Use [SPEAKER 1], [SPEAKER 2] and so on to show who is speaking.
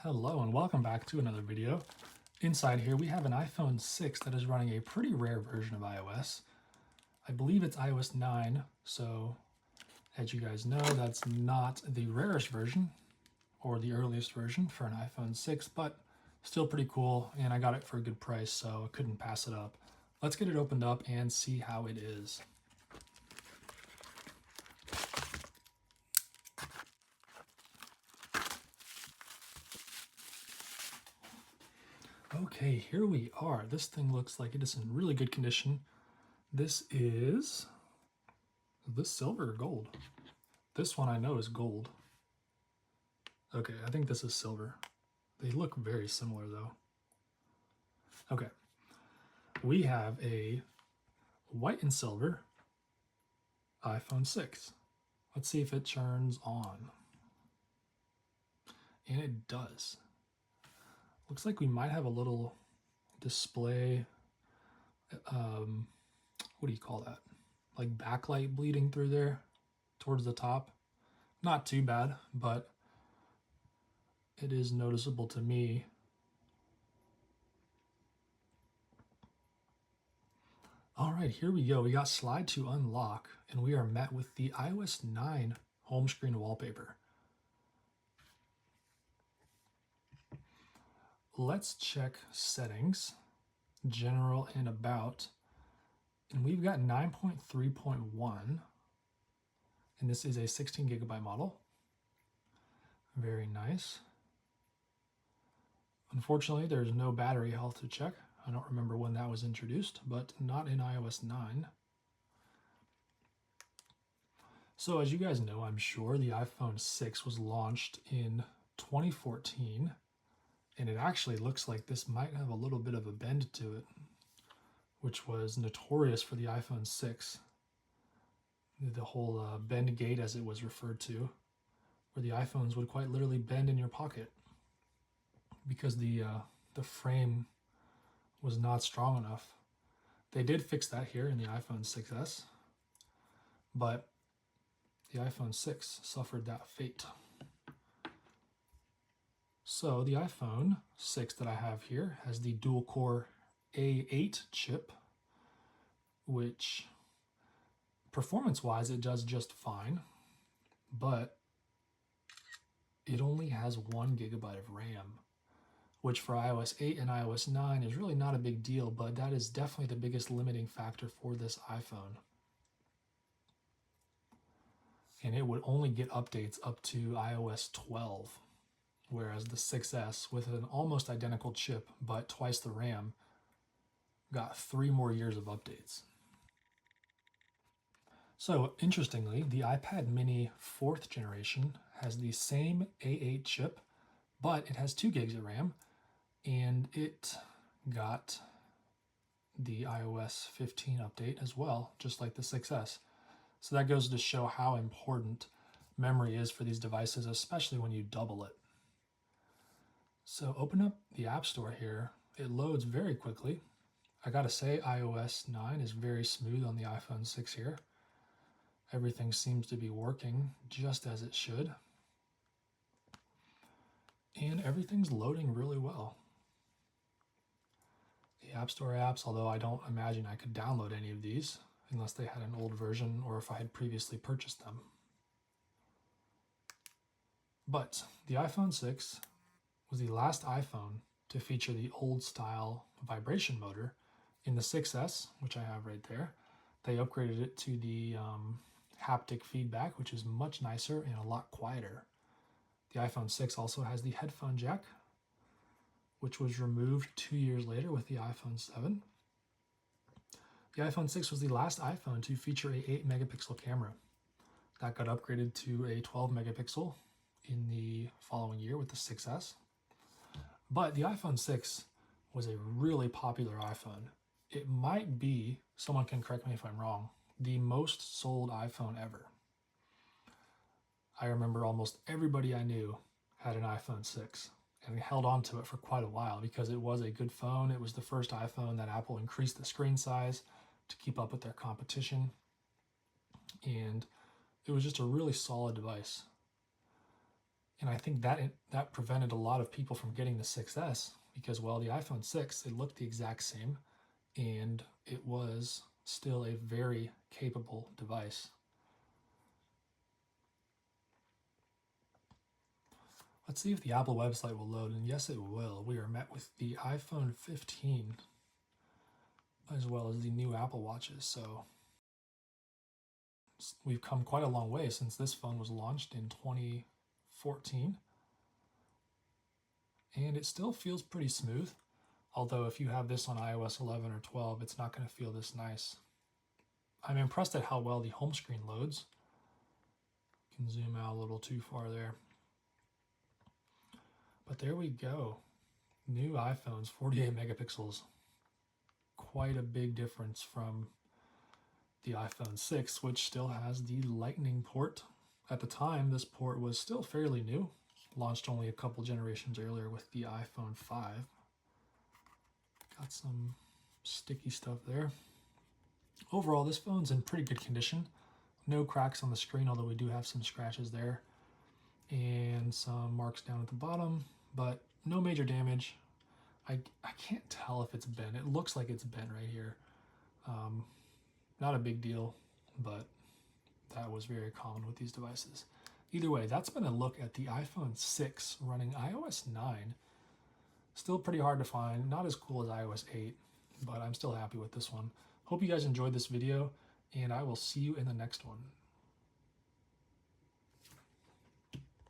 [SPEAKER 1] Hello and welcome back to another video. Inside here we have an iPhone 6 that is running a pretty rare version of iOS. I believe it's iOS 9, so as you guys know, that's not the rarest version or the earliest version for an iPhone 6, but still pretty cool, and I got it for a good price, so I couldn't pass it up. Let's get it opened up and see how it is. Okay, here we are. This thing looks like it is in really good condition. This is silver or gold? This one I know is gold. Okay, I think this is silver. They look very similar though. Okay, we have a white and silver iPhone 6. Let's see if it turns on. And it does. Looks like we might have a little display, what do you call that? Like backlight bleeding through there towards the top. Not too bad, but it is noticeable to me. All right, here we go. We got slide to unlock, and we are met with the iOS 9 home screen wallpaper. Let's check settings, general and about, and we've got 9.3.1, and this is a 16 gigabyte model. Very nice. Unfortunately, there's no battery health to check. I don't remember when that was introduced, but not in iOS 9. So as you guys know, I'm sure, the iPhone 6 was launched in 2014, and it actually looks like this might have a little bit of a bend to it, which was notorious for the iPhone 6. The whole bend gate, as it was referred to, where the iPhones would quite literally bend in your pocket because the frame was not strong enough. They did fix that here in the iPhone 6s, but the iPhone 6 suffered that fate. So the iPhone 6 that I have here has the dual-core A8 chip, which performance-wise it does just fine, but it only has 1 gigabyte of RAM, which for iOS 8 and iOS 9 is really not a big deal, but that is definitely the biggest limiting factor for this iPhone. And it would only get updates up to iOS 12, whereas the 6S, with an almost identical chip but twice the RAM, got 3 more years of updates. So interestingly, the iPad mini 4th generation has the same A8 chip, but it has 2 gigs of RAM, and it got the iOS 15 update as well, just like the 6S. So that goes to show how important memory is for these devices, especially when you double it. So open up the App Store here. It loads very quickly. I gotta say, iOS 9 is very smooth on the iPhone 6 here. Everything seems to be working just as it should. And everything's loading really well. The App Store apps, although I don't imagine I could download any of these unless they had an old version or if I had previously purchased them. But the iPhone 6 was the last iPhone to feature the old style vibration motor. In the 6S, which I have right there, they upgraded it to the haptic feedback, which is much nicer and a lot quieter. The iPhone 6 also has the headphone jack, which was removed 2 years later with the iPhone 7. The iPhone 6 was the last iPhone to feature a 8 megapixel camera. That got upgraded to a 12 megapixel in the following year with the 6S. But the iPhone 6 was a really popular iPhone. It might be, someone can correct me if I'm wrong, the most sold iPhone ever. I remember almost everybody I knew had an iPhone 6 and held on to it for quite a while because it was a good phone. It was the first iPhone that Apple increased the screen size to keep up with their competition, and it was just a really solid device. And I think that prevented a lot of people from getting the 6S because, well, the iPhone 6, it looked the exact same and it was still a very capable device. Let's see if the Apple website will load, and yes, it will. We are met with the iPhone 15 as well as the new Apple Watches. So we've come quite a long way since this phone was launched in 2014. And it still feels pretty smooth. Although if you have this on iOS 11 or 12, it's not going to feel this nice. I'm impressed at how well the home screen loads. You can zoom out a little too far there. But there we go. New iPhones, 48 megapixels. Quite a big difference from the iPhone 6, which still has the Lightning port. At the time, this port was still fairly new, launched only a couple generations earlier with the iPhone 5. Got some sticky stuff there. Overall, this phone's in pretty good condition. No cracks on the screen, although we do have some scratches there. And some marks down at the bottom, but no major damage. I can't tell if it's bent. It looks like it's bent right here. Not a big deal, but that was very common with these devices. Either way, that's been a look at the iPhone 6 running iOS 9. Still pretty hard to find, not as cool as iOS 8, but I'm still happy with this one. Hope you guys enjoyed this video, and I will see you in the next one.